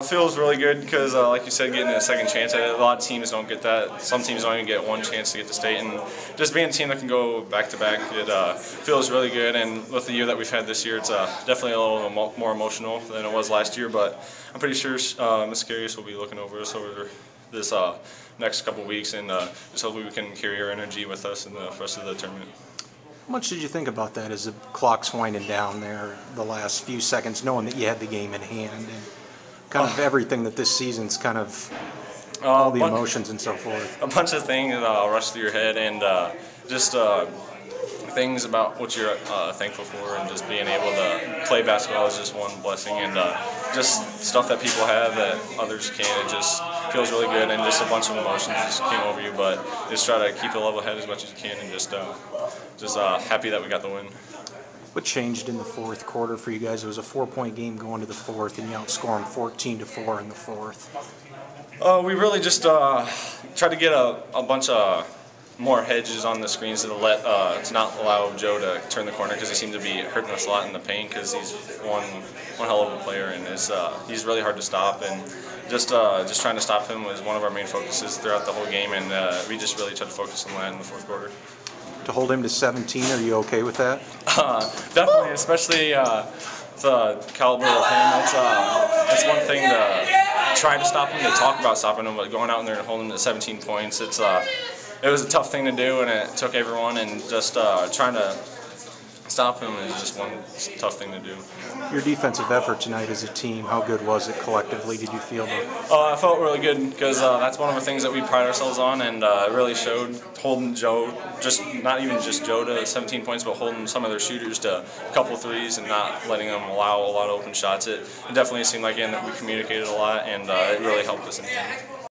It feels really good because, like you said, getting a second chance at it. A lot of teams don't get that. Some teams don't even get one chance to get to state, and just being a team that can go back to back, it feels really good. And with the year that we've had this year, it's definitely a little more emotional than it was last year. But I'm pretty sure Ms. Carius will be looking over us over this next couple weeks, and just hopefully we can carry our energy with us in the rest of the tournament. How much did you think about that as the clock's winding down there, the last few seconds, knowing that you had the game in hand and kind of everything that this season's kind of all the emotions and so forth? A bunch of things rush through your head, and just things about what you're thankful for, and just being able to play basketball is just one blessing, and just stuff that people have that others can't. It just feels really good, and just a bunch of emotions just came over you, but just try to keep a level head as much as you can, and just happy that we got the win. What changed in the fourth quarter for you guys? It was a 4-point game going to the fourth, and you outscored them 14-4 in the fourth. We really just tried to get a bunch of more hedges on the screens to not allow Joe to turn the corner, because he seemed to be hurting us a lot in the paint, because he's one hell of a player, and he's really hard to stop, and just trying to stop him was one of our main focuses throughout the whole game, and we just really tried to focus on that in the fourth quarter. To hold him to 17, are you okay with that? Definitely, especially the caliber of him. It's one thing to try to stop him, to talk about stopping him, but going out there and holding him to 17 points, it was a tough thing to do, and it took everyone, and just trying to stop him is just one tough thing to do. Your defensive effort tonight as a team, how good was it collectively? Did you feel that? I felt really good, because that's one of the things that we pride ourselves on, and it really showed holding Joe, not even just Joe to 17 points, but holding some of their shooters to a couple threes and not letting them allow a lot of open shots. It definitely seemed like that we communicated a lot, and it really helped us in the end.